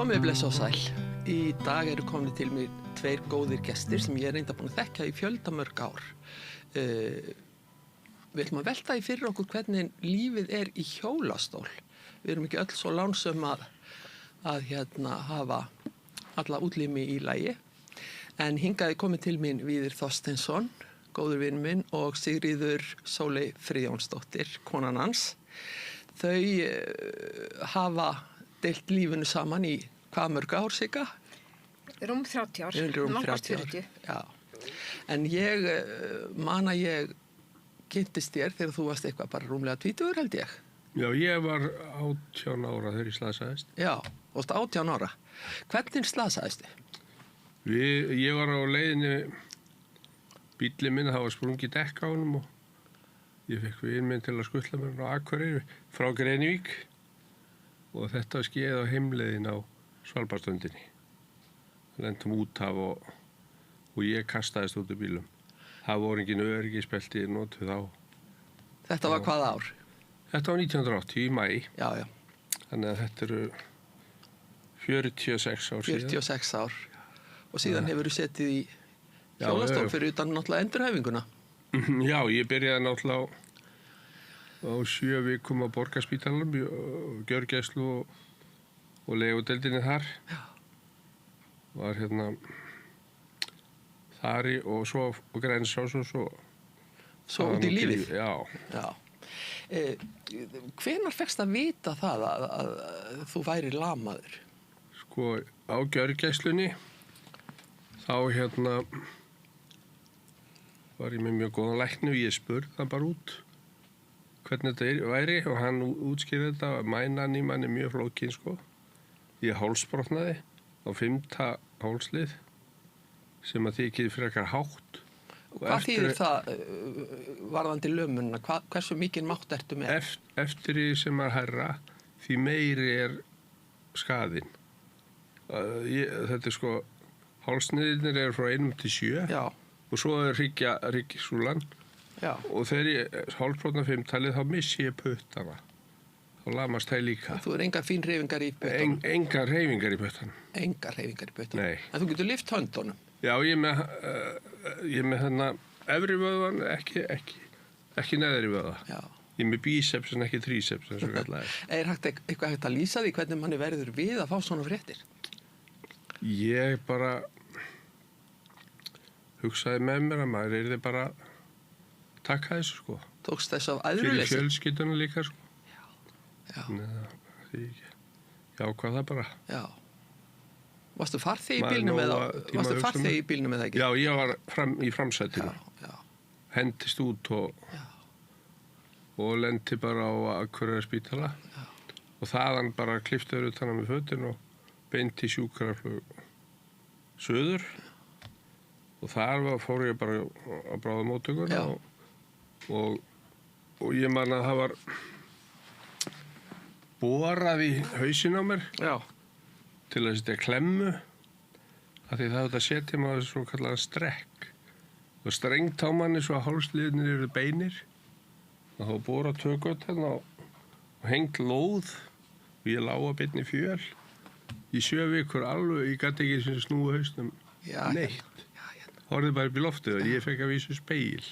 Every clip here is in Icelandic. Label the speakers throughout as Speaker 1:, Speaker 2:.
Speaker 1: Komið bless og sæl. Í dag eru komnir til mér tveir góðir gestir sem ég reynda búin að þekka í fjöldamörg ár. Við ætlum að velta í fyrir okkur hvernig lífið er í hjólastól. Við erum ekki öll svo lánsöm að hafa alla útlimi í lagi. En hingaði komið til mín Víðir Þorsteinsson, góður vinur minn, og Sigríður Sóley Friðjónsdóttir, konan hans. Þau hafa deilt lífinu saman í hvað mörg ár, Sigga?
Speaker 2: Rúm 30 ár.
Speaker 1: Rúm 30 ár. Já. En ég man að ég kynntist þér þegar þú varst eitthvað bara rúmlega 20 held ég.
Speaker 3: Já, ég var 18 ára þegar ég slasaðist.
Speaker 1: Já, þú varst 18 ára. Hvernig slasaðist þið?
Speaker 3: Ég var á leiðinni, bíllinn minn, það var sprungið dekk á honum og ég fekk vin minn til að skutla mér á Akureyri frá Grenivík og þetta skeið á heimleiðin á Svalbarðsströndinni. Lentum út af og ég kastaðist út úr bílum. Það voru engin öryggisbelti notuð þá.
Speaker 1: Þetta var hvaða ár?
Speaker 3: Þetta var 1980 í maí.
Speaker 1: Já, já.
Speaker 3: Þannig að þetta eru 46 ár síðan.
Speaker 1: 46 ár. Og síðan hefur þú setið í hjólastól fyrir utan náttúrulega endurhæfinguna.
Speaker 3: Já, ég byrjaði náttúrulega á 7 vikum á Borgarspítalanum, gjörgæslu og legudeildinni þar.
Speaker 1: Já.
Speaker 3: Var þar og svo á Grensás og svo.
Speaker 1: Svo út í lífið?
Speaker 3: Já.
Speaker 1: Já. Hvenær fékkst að vita það að þú væri lamaður?
Speaker 3: Sko, á gjörgæslunni þá var ég með mjög góðan lækni og ég spurði það bara út hvernig þetta væri og hann útskýrði þetta að mænan í manni mjög flókin sko. Ég hálsbrotnaði á 5. hálslið sem að þykir frekar hátt.
Speaker 1: Hvað þýðir það varðandi lömunna? Hversu mikinn mátt ertu með?
Speaker 3: Eftir því sem að hærra því meiri er skaðinn. Þetta er sko, hálsniðirnir eru frá 1 til 7. Já. Og svo er hryggsúlan. Já. Og þegar ég hálsbrotna 5-talið þá missi ég puttana. Þá lamast það líka.
Speaker 1: Þú er engar fín hreyfingar í puttanum?
Speaker 3: Engar hreyfingar í puttanum.
Speaker 1: Engar hreyfingar í puttanum?
Speaker 3: Nei.
Speaker 1: En þú getur lyft höndunum?
Speaker 3: Já, ég með efri vöðvan, ekki neðri vöða. Já. Ég með bíceps en ekki tríceps, eins og kallaði.
Speaker 1: Er eitthvað hægt að lýsa því hvernig manni verður við að fá svona fréttir?
Speaker 3: Ég bara hugsaði með mér að maður yrði bara taka þessu sko.
Speaker 1: Tókst þess af æðruleysi?
Speaker 3: Fyrir fjölskylduna líka sko.
Speaker 1: Já.
Speaker 3: Því ég ákvað það bara.
Speaker 1: Já. Varstu farþegi í bílnum eða ekki?
Speaker 3: Já, ég var í framsætinu.
Speaker 1: Já.
Speaker 3: Hendist út og lenti bara á Akureyrar spítala. Já. Og þaðan bara klippti utan á mig fötin og beint í sjúkraflug suður. Og þar fór ég bara á bráðamóttökuna og ég man að það var borað í hausinn á mér til að setja klemmu af því það átti að setja maður svo kallaðan strekk og strengt á manni svo að hálsliðnir eru beinir og þá borað tökut og hengt lóð og ég lá að beinni fjöl í 7 vikur alveg, ég gæti ekki sem snúi hausnum neitt. Horfði bara upp í loftið og ég fekk að vísu speil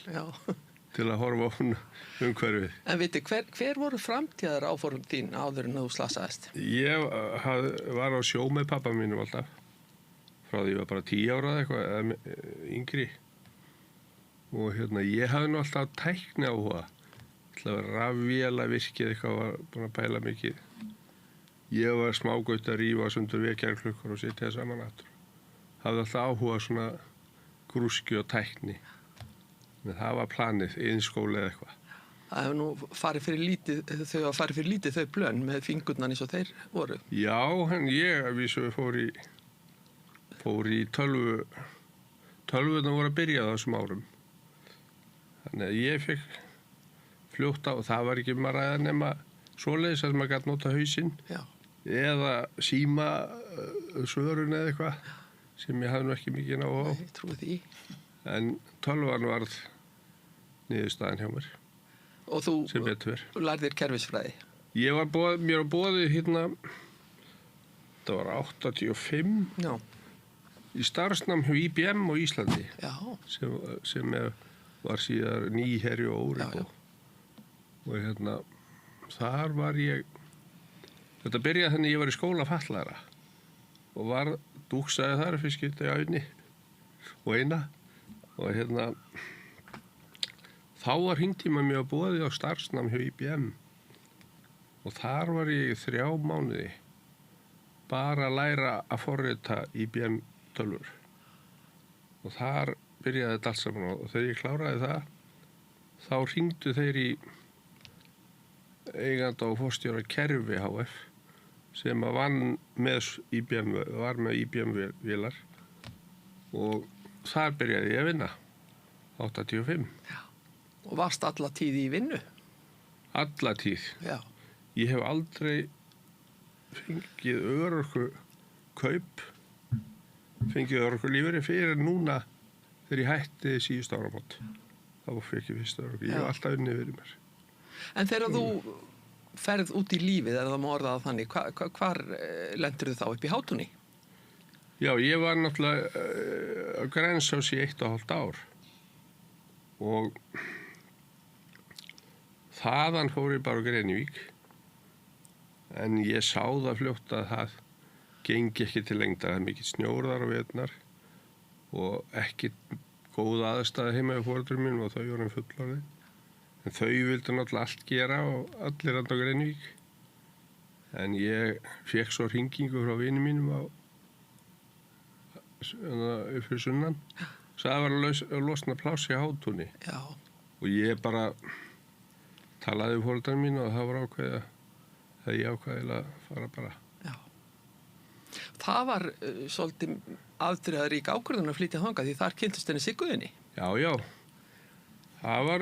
Speaker 3: til að horfa á umhverfið.
Speaker 1: En viti, hver voru framtíðar áform þín áður en þú slasaðist?
Speaker 3: Ég var á sjó með pappa mínum alltaf. Frá því ég var bara 10 ára eða yngri. Og ég hafði nú alltaf tækni áhuga. Til að vera rafvéla virkið eitthvað var búin að pæla mikið. Ég var smágaut að rífa sundur vekjarklukkur og setja það saman aftur. Hafði alltaf áhuga svona grúski og tækni. En það var planið, iðnskóli eða eitthvað.
Speaker 1: Það hefur nú farið fyrir lítið þau plön með fingurnan eins og þeir voru.
Speaker 3: Já, en ég fór í tölvuna voru að byrja þessum árum. Þannig að ég fekk fljótt á, það var ekki maður að nema svoleiðis að maður gæti nota hausinn eða síma svörun eða eitthvað sem ég hafði nú ekki mikið ná á.
Speaker 1: Nei, ég trúi því.
Speaker 3: En tölvan varð niðurstaðan hjá mér.
Speaker 1: Og þú lærðir kerfisfræði?
Speaker 3: Mér var boðið þetta var 85
Speaker 1: Já,
Speaker 3: í starfsnám hjá IBM á Íslandi
Speaker 1: já,
Speaker 3: sem var síðar Nýherji og
Speaker 1: Já,
Speaker 3: Órigó.
Speaker 1: já.
Speaker 3: Og þar var ég, þetta byrjaði þannig ég var í skóla fatlaðra og var dúksaði þar fyrst skipti á einni og eina og þá var hringtíma mjög að boði á starfsnám hjá IBM og þar var ég í 3 mánuði bara að læra að forrita IBM tölvur og þar byrjaði þetta allt saman og þegar ég kláraði það þá hringdu þeir í eiganda og forstjóra Kerfi HF sem að vann með IBM, var með IBM-vélar og þar byrjaði ég að vinna 85.
Speaker 1: Já. Og varst alla tíð í vinnu?
Speaker 3: Alla tíð.
Speaker 1: Já.
Speaker 3: Ég hef aldrei fengið örorku kaup, fengið örorku lífeyri fyrir núna þegar ég hætti síðust áramót. Þá fekk ég fyrst örorku. Ég hef alltaf unnið fyrir mér.
Speaker 1: En þegar þú ferð út í lífið, það má orða það þannig, hvar lendir þú þá upp í Hátúni?
Speaker 3: Já, ég var náttúrulega á Grensás í 1,5 ár og þaðan fór ég bara á Grenivík en ég sá það fljótt að það gengi ekki til lengdar, það er mikill snjór þar á veturnar og ekki góð aðstæða heima hjá foreldrum mínum og þau voru fullorðin. En þau vildu náttúrulega allt gera og allir á Grenivík. En ég fékk svo hringingu frá vinum mínum upp fyrir sunnan. Það var að losna pláss í Hátúni.
Speaker 1: Já.
Speaker 3: Og ég bara talaði við foreldrar mín og það var ákveðið að ég ákveðið að fara bara.
Speaker 1: Já. Það var svolítið afdrifarík ákvörðun að flytja þangað því þar kynntust henni Sigguðinni.
Speaker 3: Já, já. Það var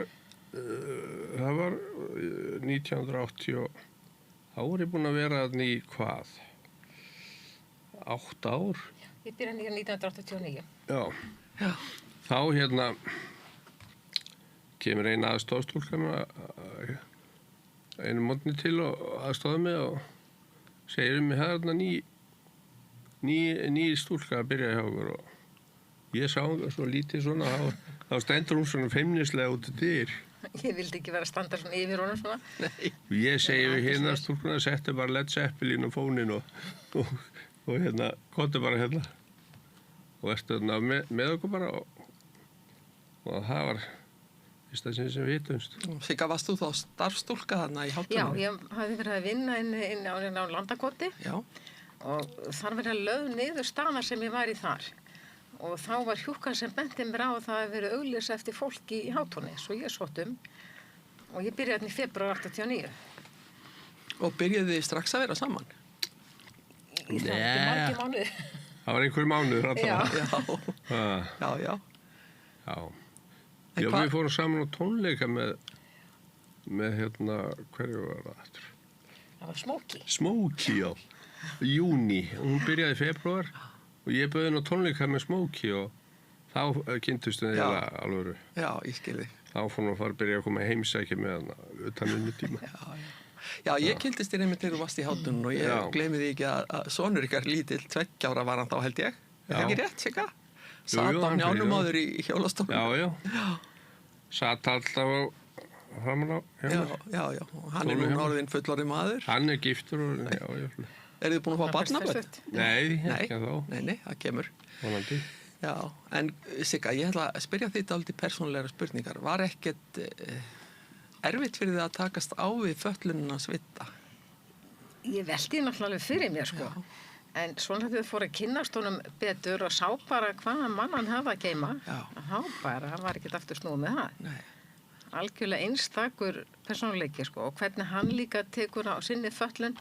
Speaker 3: 1980 og þá var ég búinn að vera þarna í hvað? 8 ár?
Speaker 2: Ég byrjaði 1989.
Speaker 3: Já.
Speaker 1: Já.
Speaker 3: Þá kemur eina aðstofstúlka einu mótni til og aðstofa mig og segir mig það er ný stúlka að byrja hjá okkur og ég sá svo lítið svona þá stendur hún svona feimnislega út í dyr.
Speaker 2: Ég vildi ekki vera að standa svona yfir honum svona.
Speaker 1: Nei.
Speaker 3: Ég segi við hérna stúlkuna settu bara Led Zeppelin á fónin og komdu bara og ertu með okkur bara og það var fyrsta sem við hittumst.
Speaker 1: Sigga, varst þú þá starfstúlka þarna í Hátúni?
Speaker 2: Já, ég hafði verið að vinna inn á Landakoti.
Speaker 1: Já.
Speaker 2: Og þar verið lögð niður staðar sem ég var í þar. Og þá var hjúkkan sem benti mér á að það hefði verið auglýst eftir fólki í Hátúni. Svo ég sótt og ég byrjaði í febrúar 89.
Speaker 3: Og
Speaker 1: byrjuðu þið strax að vera saman?
Speaker 2: Það var ekki margir mánuði.
Speaker 3: Það var einhver mánuður
Speaker 2: alltaf.
Speaker 1: Já.
Speaker 3: Já, við fórum saman á tónleika með hverju var það aftur?
Speaker 2: Það var Smokey.
Speaker 3: Smokey, já. Júní. Hún byrjaði í febrúar og ég bauði henni á tónleika með Smokey og þá kynntust henni alvöru.
Speaker 1: Já, ég skilði.
Speaker 3: Þá fór hún að byrja að koma heimsækja með hana utan vinnutíma.
Speaker 1: Já, ég kynntist þér einmitt þegar þú varst í Hátúni og ég gleymi því ekki að sonur ykkar lítill 2 ára var hann þá held ég. Er það ekki rétt, Sigga? Satt á njánum áður í hjólastólnum.
Speaker 3: Já. Satt alltaf framan á hjá.
Speaker 1: Já. Og hann er núna orðinn fullorðinn maður.
Speaker 3: Hann er giftur og já.
Speaker 1: Er þið búin að fá barnabörn?
Speaker 3: Nei, ekki þá.
Speaker 1: Nei, það kemur.
Speaker 3: Vonandi.
Speaker 1: Já, en Sigga, ég ætla að spyrja þig dálítið persónulegar spurningar. Var ekkert erfitt fyrir þið að takast á við fötlunina Svita?
Speaker 2: Ég veldi náttúrulega fyrir mér, sko. Já. En svona þegar þið fóru að kynnast honum betur og sá bara hvaða mann hann hafði að geyma, þá bara, hann var ekkert aftur snúið með það.
Speaker 1: Nei.
Speaker 2: Algjörlega einstakur persónuleiki, sko, og hvernig hann líka tekur á sinni fötlun,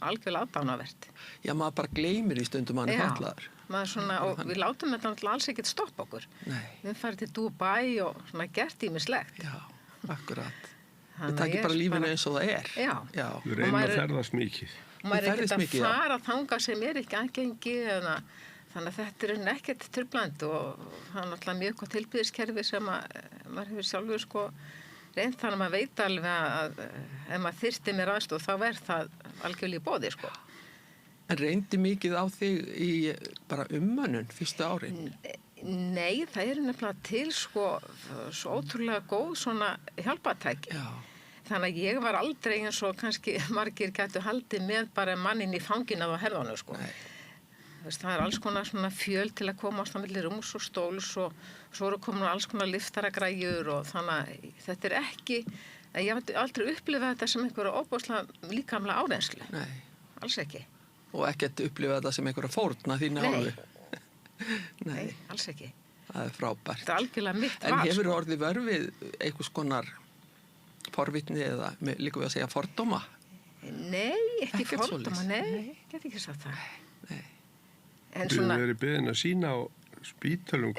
Speaker 2: algjörlega aðdánavert.
Speaker 1: Já, maður bara gleymir í stundum hann fatlaður.
Speaker 2: Maður svona, og við látum þetta náttúrulega alls ekkert stoppa okkur.
Speaker 1: Nei.
Speaker 2: Við farið til Dubai og svona gert ýmislegt.
Speaker 1: Já, akkurat. Við takir bara lífinu eins og það er.
Speaker 2: Já.
Speaker 3: Við reynum að ferðast mikið.
Speaker 2: Og maður er ekkert að fara þangað sem er ekki aðgengi, þannig að þetta er ekkert truflandi og það er náttúrulega mjög gott heilbrigðiskerfi sem maður hefur sjálfur reynt, þannig að maður veit alveg að ef maður þyrfti mér aðstoð þá það algjörlega í boði.
Speaker 1: En hvað, En reyndi mikið á þig í bara ummönnun fyrstu árin?
Speaker 2: Nei, það er nefnilega til sko svo ótrúlega góð svona hjálpatæki.
Speaker 1: Já.
Speaker 2: Þannig að ég var aldrei eins og kannski margir gætu haldið með bara mannin í fanginu á herðanu sko.
Speaker 1: Nei.
Speaker 2: Það er alls konar svona fjöl til að komast á milli rúms og stóls og svo eru komin alls konar liftaragræjur og þannig að þetta er ekki, ég hef aldrei upplifað þetta sem einhverja óbúslega líkamlega áreynslu.
Speaker 1: Nei.
Speaker 2: Alls ekki.
Speaker 1: Og ekkert upplifað þetta sem einhverja fórna þínu hálfu?
Speaker 2: Nei, alls ekki.
Speaker 1: Það er frábært.
Speaker 2: Þetta er algjörlega mitt val.
Speaker 1: En hefur orðið vörfið einhvers konar forvitni eða líka við að segja fordóma?
Speaker 2: Nei, ekki
Speaker 1: Ekkert
Speaker 2: fordóma,
Speaker 1: svoleiðis.
Speaker 2: nei, get ekki sagt það.
Speaker 1: Nei.
Speaker 2: En
Speaker 3: Við
Speaker 2: svona,
Speaker 3: höfum verið beðin að sína á spítalum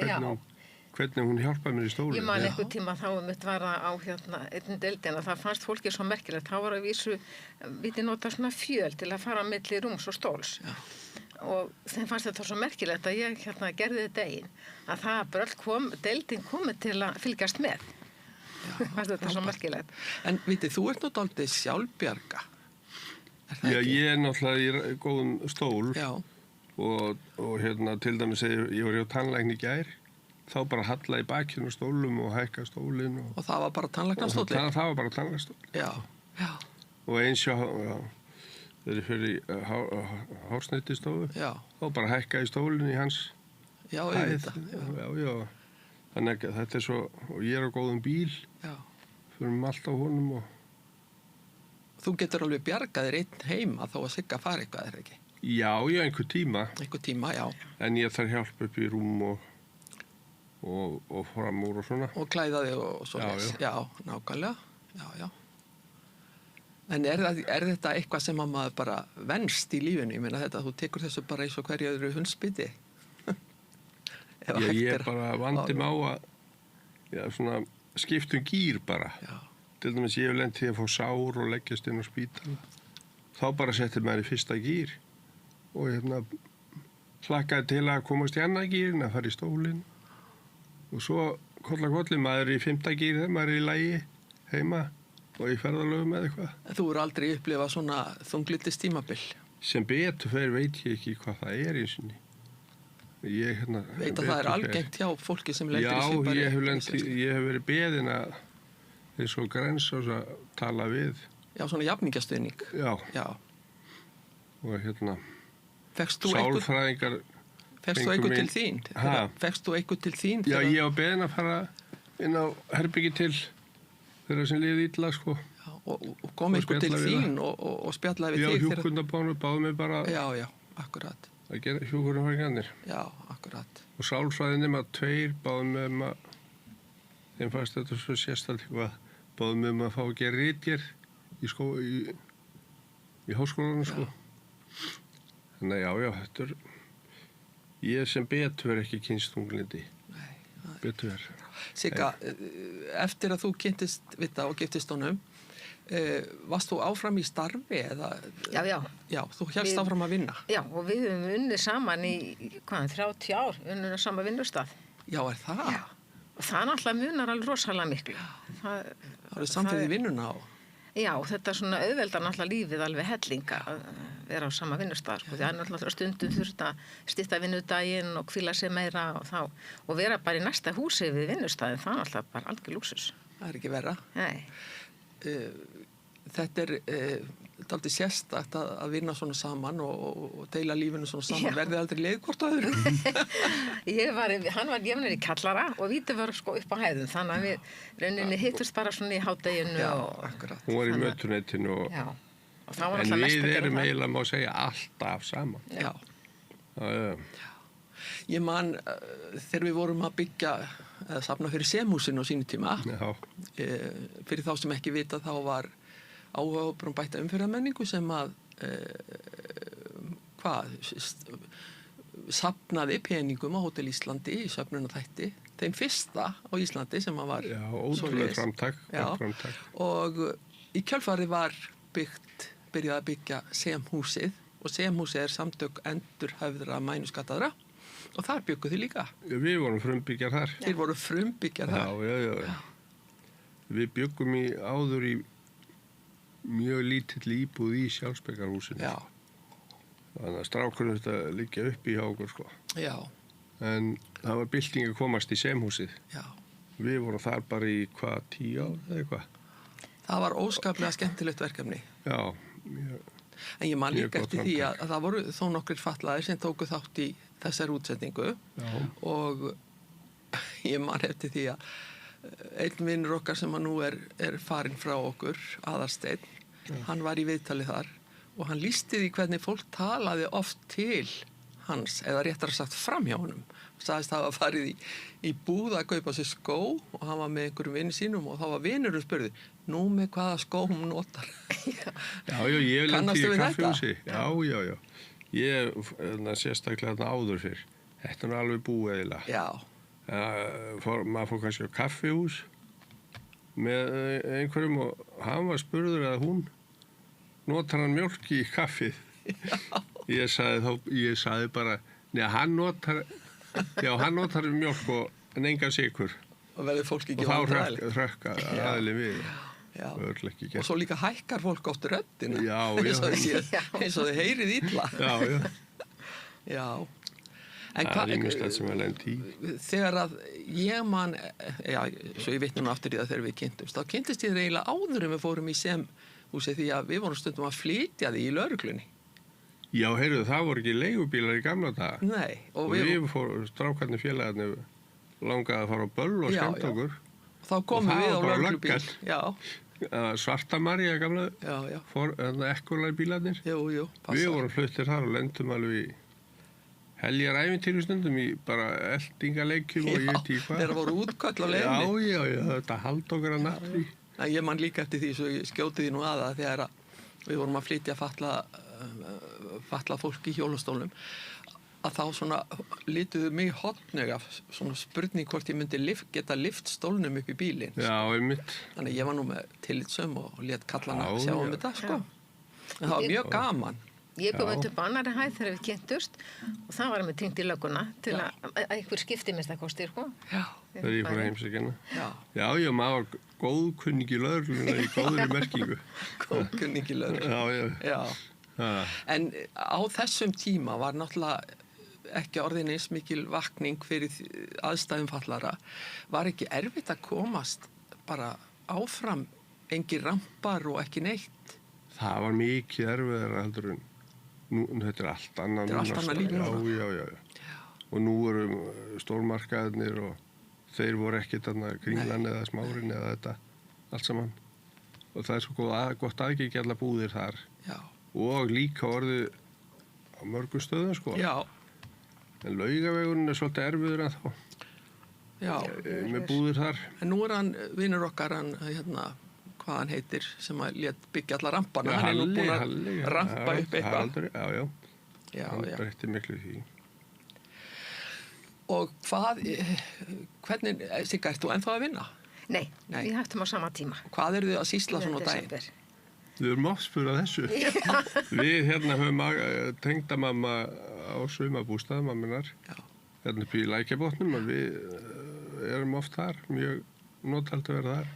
Speaker 3: hvernig hún hjálpaði mér í stólinn.
Speaker 2: ég man einhver tíma þá mitt var á einn deildin og það fannst fólki svo merkilegt. Þá var að vísu, viti nota svona fjöl til að fara á milli rúms og stóls.
Speaker 1: Já.
Speaker 2: Og þeim fannst þetta svo merkilegt að ég gerði þetta einn. Að það bara deildin komið til að fylgjast með. Fannst þetta svo merkilegt.
Speaker 1: En vitið, þú ert nú dálítið sjálfbjarga. Er það
Speaker 3: Já,
Speaker 1: ekki?
Speaker 3: ég er náttúrulega í góðum stól
Speaker 1: Já.
Speaker 3: og til dæmis ég var hjá tannlækni í gær, þá bara halla í bakinu stólum og hækka stólinn og
Speaker 1: Og það var bara tannlæknastóllinn?
Speaker 3: það var bara tannlæknastól.
Speaker 1: Já. Já.
Speaker 3: Og eins hjá þegar ég fyrir hársneytistofu,
Speaker 1: Já.
Speaker 3: þá bara hækka í stólinn í hans
Speaker 1: Já,
Speaker 3: hæð.
Speaker 1: auðvitað.
Speaker 3: Já. Þannig að þetta er svo, og ég er á góðum bíl,
Speaker 1: Já.
Speaker 3: fyrir allt á honum og
Speaker 1: Þú getur alveg bjargaðir einn heima þó að Sigga fari eitthvað, er ekki?
Speaker 3: já, einhver tíma,
Speaker 1: Einhver tíma, já.
Speaker 3: en ég þarf hjálp upp í rúm og fram úr og svona.
Speaker 1: Og klæða þig og svo
Speaker 3: Já,
Speaker 1: leys.
Speaker 3: já.
Speaker 1: Já, nákvæmlega. Já, já. En er þetta eitthvað sem að maður bara venst í lífinu? Ég meina þetta, þú tekur þessu bara eins og hverju öðru hundsbiti.
Speaker 3: Já, ég bara vandi mig á að svona skiptum gír bara.
Speaker 1: Já.
Speaker 3: Til dæmis ég hef lent í að fá sár og leggjast inn á spítal. Þá bara setti maður í fyrsta gír og hlakkaði til að komast í annað gírin, að fara í stólinn. Og svo kolli maður í 5. gír þegar maður er í lagi heima og í ferðalögum eða eitthvað.
Speaker 1: En þú eru aldrei upplifað svona þunglitist tímabil.
Speaker 3: Sem betur fer veit ég ekki hvað það er eins og ég
Speaker 1: Veit að það er algengt hjá fólki sem lendir í svipari.
Speaker 3: Já, ég hef verið beðin að eins og Grensás að tala við.
Speaker 1: Já, svona jafningjastuðning.
Speaker 3: Já.
Speaker 1: Já.
Speaker 3: Og
Speaker 1: Fékkst þú
Speaker 3: sálfræðingar
Speaker 1: eitthvað til þín?
Speaker 3: Ha?
Speaker 1: Fékkst þú eitthvað til þín?
Speaker 3: Já, ég var beðin að fara inn á herbyggi til þeirra sem liði illa, sko.
Speaker 1: Já, og kom eitthvað til
Speaker 3: spjalla við
Speaker 1: þín og spjallaði við
Speaker 3: Já,
Speaker 1: þig?
Speaker 3: hjúkundabánu báðu mig bara
Speaker 1: Já, akkurat.
Speaker 3: að gera hjúkundabánir.
Speaker 1: Já, akkurat.
Speaker 3: Og sálfræðinum að 2 báðu mig að þeim fannst þetta svo sérstætt eitthvað, báðu mig að fá að gera ritgerð í háskólanum, sko. Þannig já, þetta er ég sem betur ekki kynst þunglindi.
Speaker 1: Nei.
Speaker 3: Betur.
Speaker 1: Sigga, eftir að þú kynntist við það og giftist honum, varst þú áfram í starfi eða?
Speaker 2: Já.
Speaker 1: Já, þú hélst áfram að vinna.
Speaker 2: Já, og við höfum unnið saman í 30 ár, unnið saman vinnustað.
Speaker 1: Já, er það?
Speaker 2: Já, og það náttúrulega munar alveg rosalega miklu.
Speaker 1: Það eru samfélagið vinnuna á.
Speaker 2: Já, þetta er svona auðveldar náttúrulega lífið alveg hellinga að vera á sama vinnustað, sko. Það er náttúrulega stundum þurft að stytta vinnudaginn og hvíla sig meira og vera bara í næsta húsi við vinnustaðin, það er náttúrulega bara algjör lúksus.
Speaker 1: Það er ekki verra.
Speaker 2: Nei.
Speaker 1: Þetta er dálítið sérstakt að vinna svona saman og deila lífinu svona saman.
Speaker 2: Já.
Speaker 1: Verðið aldrei leið hvort að öðrum?
Speaker 2: Hann var gefnir í kallara og Víti var sko upp á hæðum, þannig að við rauninni hittust bara svona í hádeginu.
Speaker 1: Já,
Speaker 2: og
Speaker 1: akkurat.
Speaker 3: Hún var í mötuneytinu
Speaker 2: Já, og það var
Speaker 3: en
Speaker 2: alltaf mest
Speaker 3: við
Speaker 2: að gera
Speaker 3: erum
Speaker 2: það.
Speaker 3: eiginlega, má segja, alltaf saman.
Speaker 1: Já.
Speaker 3: Já.
Speaker 1: Ég man þegar við vorum að byggja eða safna fyrir Semhúsinu á sínu tíma,
Speaker 3: Já.
Speaker 1: fyrir þá sem ekki vita þá var áhuga bætta umferðarmenningu sem að safnaði peningum á Hótel Íslandi í söfnunarþætti, þeim fyrsta á Íslandi sem að var
Speaker 3: Já, ótrúlega framtak.
Speaker 1: Já. Og í kjölfarið var byrjað að byggja Semhúsið og Semhúsið er samtök endurhæfðra mænuskattaðra og þar bygguð þið líka.
Speaker 3: Við vorum frumbyggjar þar.
Speaker 1: Þeir voru frumbyggjar þar.
Speaker 3: Já. Við byggum áður í mjög lítill íbúð í Sjálfsbækarhúsinu.
Speaker 1: Já.
Speaker 3: Þannig að strákurinn þetta liggja upp í hjá okkur, sko.
Speaker 1: Já,
Speaker 3: En það var bylting að komast í semhúsið.
Speaker 1: já.
Speaker 3: Við vorum þar bara í 10 ár eða eitthvað.
Speaker 1: Það var óskaplega skemmtilegt verkefni.
Speaker 3: Já, mjög,
Speaker 1: En ég man
Speaker 3: Mjög
Speaker 1: líka
Speaker 3: gott
Speaker 1: eftir því
Speaker 3: framtak.
Speaker 1: að það voru þó nokkrir fatlaðir sem tóku þátt í þessari útsetningu
Speaker 3: já,
Speaker 1: og ég man eftir því að einn vinnur okkar sem að nú er farinn frá okkur, Aðalsteinn, hann var í viðtali þar og hann lýsti því hvernig fólk talaði oft til hans, eða réttar sagt fram hjá honum. Sagðist hafa farið í búð að kaupa sér skó og hann var með einhverjum vinni sínum og þá var vinurinn spurði, nú með hvaða skóm notar?
Speaker 3: já, ég lendi
Speaker 1: Kannastu
Speaker 3: í
Speaker 1: við
Speaker 3: kaffihúsi. Já. Ég sérstaklega þarna áður fyrr. Þetta er alveg búið eiginlega.
Speaker 1: Já,
Speaker 3: Maður fór kannski á kaffihús með einhverjum og hann var spurður að hún notar hann mjólk í kaffið. Ég sagði bara, neða hann notar mjólk en engan sykur.
Speaker 1: og verður fólk ekki
Speaker 3: Og þá
Speaker 1: vandræðilegt.
Speaker 3: hrökka aðilin við.
Speaker 1: Já.
Speaker 3: Örugglega ekki
Speaker 1: Og
Speaker 3: gert.
Speaker 1: svo líka hækkar fólk oft röddina.
Speaker 3: Já.
Speaker 1: eins og þið heyrið illa.
Speaker 3: Já.
Speaker 1: Já. En
Speaker 3: Það er ýmislegt sem er lent í.
Speaker 1: þegar að ég man, já, svo ég vitna nú aftur í það þegar við kynntumst, þá kynntist ég eiginlega áður en við fórum í semhúsið því að við vorum stundum að flytja því í lögreglunni.
Speaker 3: Já, heyrðu, það voru ekki leigubílar í gamla daga.
Speaker 1: Nei, og
Speaker 3: Og við fórum, strákarnir félagarnir langaði að fara á böll og
Speaker 1: Já,
Speaker 3: skemmt
Speaker 1: já.
Speaker 3: okkur.
Speaker 1: þá komum
Speaker 3: og það
Speaker 1: við á
Speaker 3: var bara
Speaker 1: lögreglubíl.
Speaker 3: löggan.
Speaker 1: Já,
Speaker 3: Svarta María gamla,
Speaker 1: já,
Speaker 3: ekkulega bílarnir.
Speaker 1: jú,
Speaker 3: Við vorum fluttir þar og lendum alveg í heljar ævintýru stundum í bara eldingaleikjum og ég veit í hvað.
Speaker 1: Þeir voru útköll á leiðinni.
Speaker 3: Já, þetta haldi okkur að natri.
Speaker 1: Nei, ég man líka eftir því, svo ég skjóti því nú að þegar að við vorum að flytja fatlað fólk í hjólastólnum, að þá svona lituðu mig hotnega svona spurning hvort ég myndi geta lyft stólnum upp í bílinn.
Speaker 3: Já, einmitt.
Speaker 1: Þannig að ég var nú með tillitssöm og lét kallana
Speaker 3: Já,
Speaker 1: sjá
Speaker 3: já.
Speaker 1: þetta, sko. En það var mjög gaman.
Speaker 2: Ég kom
Speaker 3: Já.
Speaker 2: upp á annari hæð þegar við kynntust og það var með tengt í lögguna til
Speaker 1: Já.
Speaker 2: að einhver skipti minnst að kosti, sko.
Speaker 1: Já,
Speaker 3: Þegar ég fór að heimsækjana.
Speaker 1: já,
Speaker 3: Já, maður var góðkunningi lögregluna í góðri merkingu.
Speaker 1: góðkunningi lögur.
Speaker 3: Já.
Speaker 1: Já, en á þessum tíma var náttúrulega ekki orðin eins mikil vakning fyrir aðstæðum fallara. Var ekki erfitt að komast bara áfram, engin rampar og ekki neitt?
Speaker 3: Það var mikið erfiðara heldur en nú, þetta er allt annað.
Speaker 1: Þetta er allt annað líf núna.
Speaker 3: Já. Og nú eru stórmarkaðirnir og þeir voru ekkert þarna Kringlan eða Smárin eða þetta allt saman. Og það er svo gott aðgengi allar búðir þar.
Speaker 1: Já,
Speaker 3: Og líka orðið á mörgum stöðum, sko.
Speaker 1: já,
Speaker 3: En Laugavegurinn er svolítið erfiður en þá.
Speaker 1: já.
Speaker 3: Með búðir þar.
Speaker 1: En nú hann, vinur okkar, hann, hvað hann heitir, sem að lét byggja alla rampana. Hann er nú búinn
Speaker 3: Halli,
Speaker 1: að rampa upp eitthvað.
Speaker 3: Haraldur, já.
Speaker 1: Já,
Speaker 3: Hann
Speaker 1: já.
Speaker 3: breytti miklu því.
Speaker 1: Og hvernig, Sigga, ert þú ennþá að vinna?
Speaker 2: Nei,
Speaker 1: Nei.
Speaker 2: við hættum á sama tíma.
Speaker 1: Hvað eru þið að sýsla svona á daginn?
Speaker 2: Desember.
Speaker 3: Við erum oft spurað þessu. Við höfum tengdamamma á sumabústað, mamminar,
Speaker 1: Já,
Speaker 3: hérna upp í Lækjarbotnum og við erum oft þar, mjög notald að vera þar.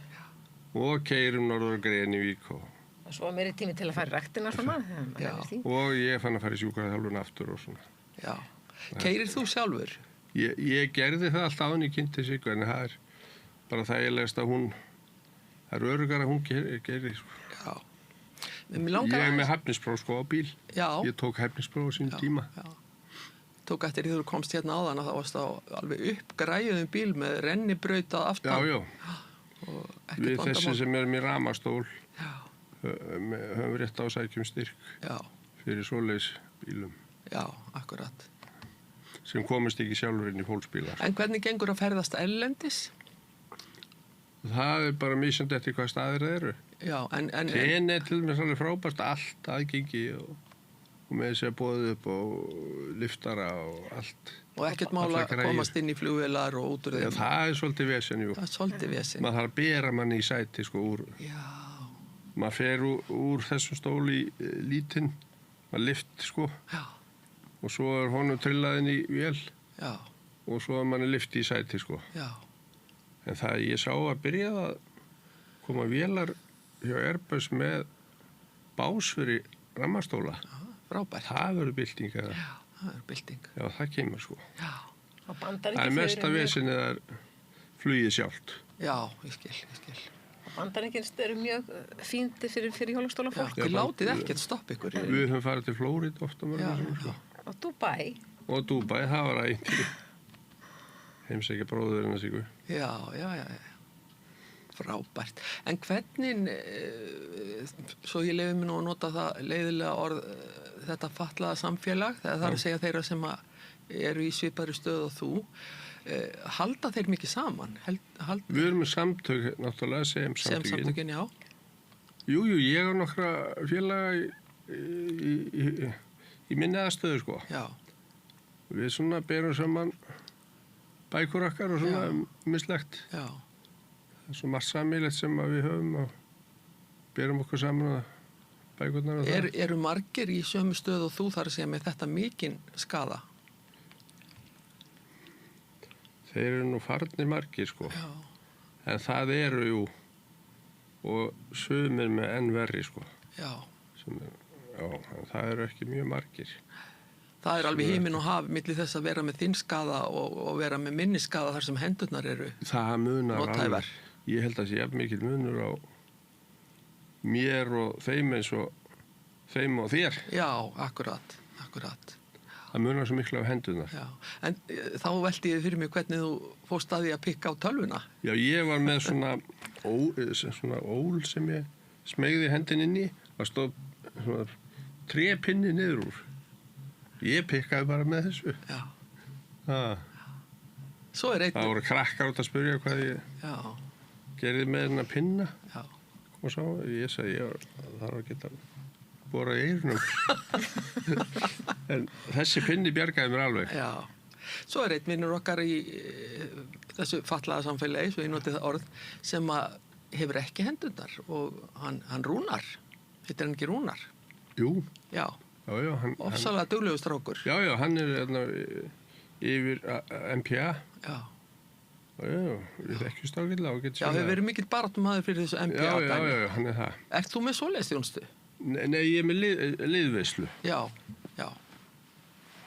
Speaker 3: Og keyrum norður á Grenivík
Speaker 2: Og svo var meiri tími til að fara í ræktina svona.
Speaker 1: Já.
Speaker 3: og ég fann að fara í sjúkraþjálfun aftur og svona.
Speaker 1: já. Keyrir þú sjálfur?
Speaker 3: Ég gerði það alltaf án í kynnti sig, en það er bara þægilegast að það er öruggara að hún gerir, sko.
Speaker 1: Já. En mig langar
Speaker 3: Ég er
Speaker 1: aðeins-
Speaker 3: með hæfnispróf, sko, á bíl.
Speaker 1: Já.
Speaker 3: Ég tók hæfnispróf á sín tíma.
Speaker 1: Já. Tók eftir því þú komst hérna áðan að það varst á alveg uppgræjuðum bíl með rennibraut að aftan.
Speaker 3: Já.
Speaker 1: Og
Speaker 3: Við
Speaker 1: ekkert
Speaker 3: þessi sem er með ramastól
Speaker 1: Já,
Speaker 3: höfum rétt á að sækjum styrk
Speaker 1: já,
Speaker 3: fyrir svoleiðis bílum
Speaker 1: já, akkurat.
Speaker 3: sem komist ekki sjálfur inn í fólksbílar.
Speaker 1: En hvernig gengur að ferðast erlendis?
Speaker 3: Það er bara misjandi eftir hvað staðir það eru.
Speaker 1: Já, en
Speaker 3: Keni er til dæmis alveg frábært allt aðgengi og með þessi að bóðið upp á liftara og allt.
Speaker 1: og ekkert mála
Speaker 3: allar
Speaker 1: að
Speaker 3: græjur.
Speaker 1: komast inn í flugvélar og út úr
Speaker 3: Já,
Speaker 1: þeim.
Speaker 3: það er svolítið vesen, jú.
Speaker 1: Það er svolítið vesinn.
Speaker 3: Maður þarf að bera manni í sæti, sko,
Speaker 1: Já,
Speaker 3: maður fer úr þessum stóli í lítinn, maður lift, sko,
Speaker 1: já,
Speaker 3: og svo er honum trillaðinn í vél
Speaker 1: já,
Speaker 3: og svo er manni lift í sæti, sko.
Speaker 1: já,
Speaker 3: En það ég sá að byrja að koma vélar hjá Airbus með bás fyrir rammastóla.
Speaker 1: frábært.
Speaker 3: Það verður bylting eða?
Speaker 1: Já, það er bylting.
Speaker 3: Já, það kemur sko.
Speaker 1: Já,
Speaker 2: Og
Speaker 3: Það
Speaker 2: Bandaríkin,
Speaker 3: er mesta vesinni það er flugið sjálft.
Speaker 1: já, ég skil.
Speaker 2: Bandaríkin eru mjög fínti fyrir hjólastóla
Speaker 1: Já,
Speaker 2: fólk.
Speaker 1: þið látið ekkert stoppa ykkur.
Speaker 3: Við höfum farið til Flóríd ofta
Speaker 1: Já,
Speaker 3: mörgum sem sko.
Speaker 2: Og Dubai,
Speaker 3: Og Dubai, það var æntýri. Heimsækja bróðurinn að sigur.
Speaker 1: Já. Frábært. En hvernig, svo ég lefi mér nú að nota það leiðilega orð, þetta fatlaða samfélag, það er að segja þeirra sem eru í svipari stöð og þú, halda þeir mikið saman?
Speaker 3: Við erum með samtök, náttúrulega, sem
Speaker 1: Samtökin, já.
Speaker 3: Jú, ég og nokkra félaga í minni aðstöðu, sko.
Speaker 1: Já,
Speaker 3: Við svona berum saman bækur okkar og svona mislegt.
Speaker 1: já.
Speaker 3: Það er svo margt samílegt sem að við höfum og berum okkur saman að bækurnar og það.
Speaker 1: Eru margir í sömu stöð og þú þar að segja með þetta mikinn skaða?
Speaker 3: Þeir eru nú farnir margir, sko.
Speaker 1: Já.
Speaker 3: En það eru jú og sumir með enn verri, sko.
Speaker 1: Já.
Speaker 3: En það eru ekki mjög margir.
Speaker 1: Það er alveg himinn og haf milli þess að vera með þinn skaða og vera með minni skaða þar sem hendurnar eru.
Speaker 3: Það munar
Speaker 1: Nothæfar.
Speaker 3: alveg. Ég held að það sé jafn mikil munur á mér og þeim eins og þeim og þér.
Speaker 1: Já, akkurat.
Speaker 3: Það munar svo miklu á hendurnar.
Speaker 1: Já. En þá velti ég fyrir mig hvernig þú fórst að því að pikka á tölvuna.
Speaker 3: Já, ég var með svona ól sem ég smegði hendin inn í og stóð svona trépinni niður úr. Ég pikkaði bara með þessu.
Speaker 1: Já.
Speaker 3: Það voru krakkar út að spyrja hvað ég gerði með þennan pinna.
Speaker 1: Já.
Speaker 3: Og svo ég sagði, það þarf að geta borað í eyrunum. En þessi pinni bjargaði mér alveg.
Speaker 1: Já. Svo er einn vinnur okkar í þessu fatlaða samfélagi, svo ég noti það orð, sem að hefur ekki hendurnar og hann Rúnar. Heitir hann ekki Rúnar?
Speaker 3: Jú.
Speaker 1: Já.
Speaker 3: Já,
Speaker 1: Ofsalega duglegur strákur.
Speaker 3: Já, hann er yfir MPA.
Speaker 1: Já.
Speaker 3: Já, við þekkjumst ágætlega og getur
Speaker 1: Já, hefur verið mikill baráttumaður fyrir þessu MPA dæmi.
Speaker 3: Já, hann er það.
Speaker 1: Ert þú með svoleiðis þjónustu?
Speaker 3: Nei, ég er með liðveislu.
Speaker 1: Já.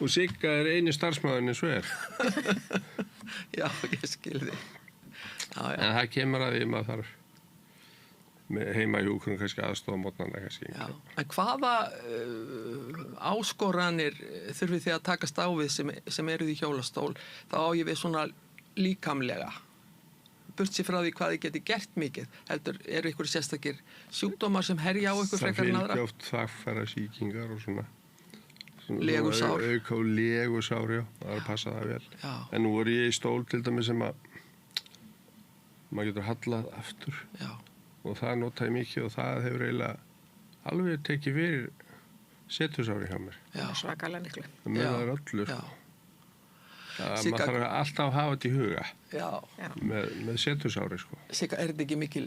Speaker 3: Og Sigga er eini starfsmaðurinn eins og er.
Speaker 1: Já, ég skil þig. Já.
Speaker 3: En það kemur að því maður þarf með heimahjúkrun kannski aðstofa mótnanda kannski.
Speaker 1: Já. En hvaða áskoranir þurfið þið að takast á við sem eruð í hjólastól? Þá á ég við svona líkamlega. Burt sér frá því hvað þið geti gert mikið. Heldur, eru ykkur sérstakir sjúkdómar sem herja á ykkur frekar en aðra?
Speaker 3: Það fylgja oft þvagfæra sýkingar og svona
Speaker 1: Legusár.
Speaker 3: Auka og legusár, já. Það er að passa það vel.
Speaker 1: Já.
Speaker 3: En nú er ég í stól til dæmis sem að maður getur hallað aftur.
Speaker 1: Já.
Speaker 3: Og það notaði mikið og það hefur eiginlega alveg tekið fyrir setusári hjá mér.
Speaker 2: það er svakalega miklu.
Speaker 3: Það munar öllu,
Speaker 1: Já.
Speaker 3: sko. Maður þarf alltaf að hafa þetta í huga
Speaker 1: Já.
Speaker 3: með setusári, sko.
Speaker 1: Sigga, er þetta ekki mikil,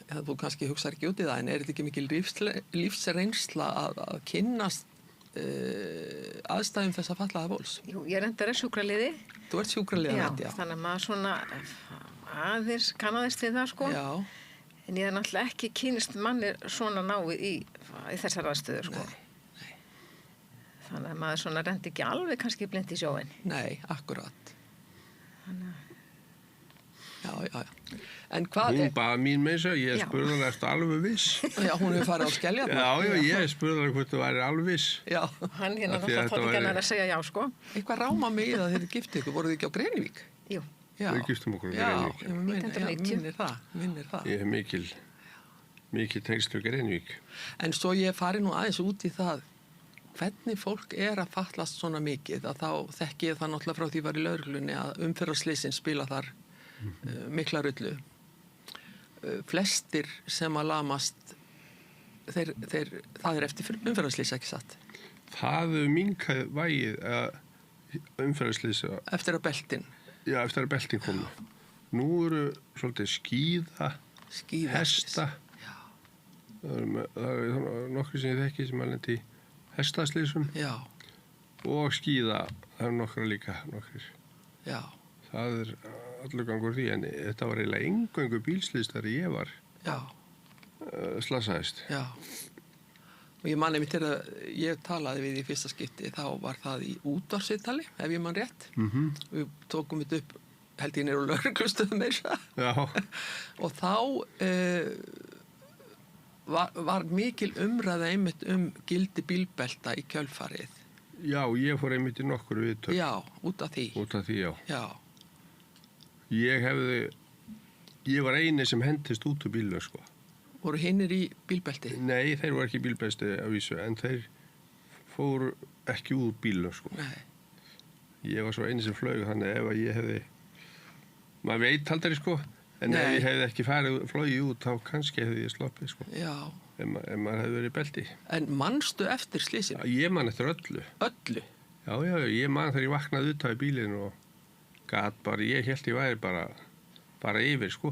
Speaker 1: eða þú kannski hugsaðir ekki út í það, en er þetta ekki mikil lífsreynsla að kynnast aðstæðum þess að fatlaða fólks?
Speaker 2: Jú, ég reyndar sjúkraliði.
Speaker 1: Þú ert sjúkraliði,
Speaker 2: Já, þannig að maður svona aðeins kannaðist við það, sko.
Speaker 1: Já.
Speaker 2: En ég hef náttúrulega ekki kynst manni svona náið í þessar aðstöður, sko.
Speaker 1: Nei.
Speaker 2: Þannig að maður svona rendi ekki alveg kannski blind í sjóin.
Speaker 1: Nei, akkurat.
Speaker 2: Þannig
Speaker 1: Já. En hvað
Speaker 3: Hún baði mín með þess að ég
Speaker 2: Já.
Speaker 3: spurði hann eftir alveg viss.
Speaker 1: Já, hún hefur farið á Skeljarnar.
Speaker 3: Já, ég spurði hann hvort það væri alveg viss.
Speaker 1: Já.
Speaker 2: hann hérna
Speaker 3: Af því að
Speaker 2: náttúrulega tótt
Speaker 3: þetta
Speaker 2: ekki
Speaker 3: væri-
Speaker 2: hann að segja já, sko.
Speaker 1: Eitthvað ráma mig í það þegar þið giftið ykkur. Voruð þið ekki á Grenivík?
Speaker 2: Jú,
Speaker 1: Já.
Speaker 3: Við giftum okkur á
Speaker 1: Já,
Speaker 3: Grenivík.
Speaker 1: ég
Speaker 2: 1990.
Speaker 1: minnir það.
Speaker 3: Ég hef mikil tengslu Grenivík.
Speaker 1: En svo ég fari nú aðeins út í það hvernig fólk er að fatlast svona mikið, að þá þekki ég það náttúrulega frá því var í lögreglunni að umferðarslysinn spila þar mikla rullu. Flestir sem að lamast það er eftir umferðarslys, ekki satt?
Speaker 3: Það hefur minkað vægið að umferðarslýsa,
Speaker 1: Eftir að beltin.
Speaker 3: já, eftir að beltin komu. Nú eru svolítið skíða, hesta.
Speaker 1: Já.
Speaker 3: Það er nokkur sem ég þekki sem að lendi í hestaslýsum
Speaker 1: Já.
Speaker 3: og skíða, það eru nokkra líka nokkrir.
Speaker 1: Já.
Speaker 3: Það er allur gangur því, en þetta var eiginlega eingöngu bílslýs þegar ég var
Speaker 1: Já.
Speaker 3: slasaðist.
Speaker 1: Já. Og ég man einmitt þegar ég talaði við í fyrsta skipti, þá var það í útvarpsviðtali, ef ég man rétt. Við tókum þetta upp, held ég niður á lögreglustöðum meira.
Speaker 3: Já.
Speaker 1: Og þá var mikil umræða einmitt gildi bílbelta í kjölfarið.
Speaker 3: Já, ég fór einmitt í nokkru viðtöl.
Speaker 1: Já, út af því.
Speaker 3: Út af því, já.
Speaker 1: Já,
Speaker 3: Ég var eini sem hendist út úr bílnum, sko.
Speaker 1: voru hinnir í bílbelti?
Speaker 3: Nei, þeir voru ekki í bílbelti að vísu, en þeir fóru ekki út úr bílnum, sko.
Speaker 1: Nei.
Speaker 3: Ég var svo eini sem flög, þannig ef að ég hefði, maður veit aldrei, sko, en ef ég hefði ekki flogið út, þá kannski hefði ég sloppið, sko.
Speaker 1: Já.
Speaker 3: Ef maður hefði verið í belti.
Speaker 1: En manstu eftir slysinu?
Speaker 3: Ég man eftir öllu.
Speaker 1: Öllu?
Speaker 3: Já, ég man þegar ég vaknaði út af bílinn og gat bara, ég hélt ég væri bara yfir, sko.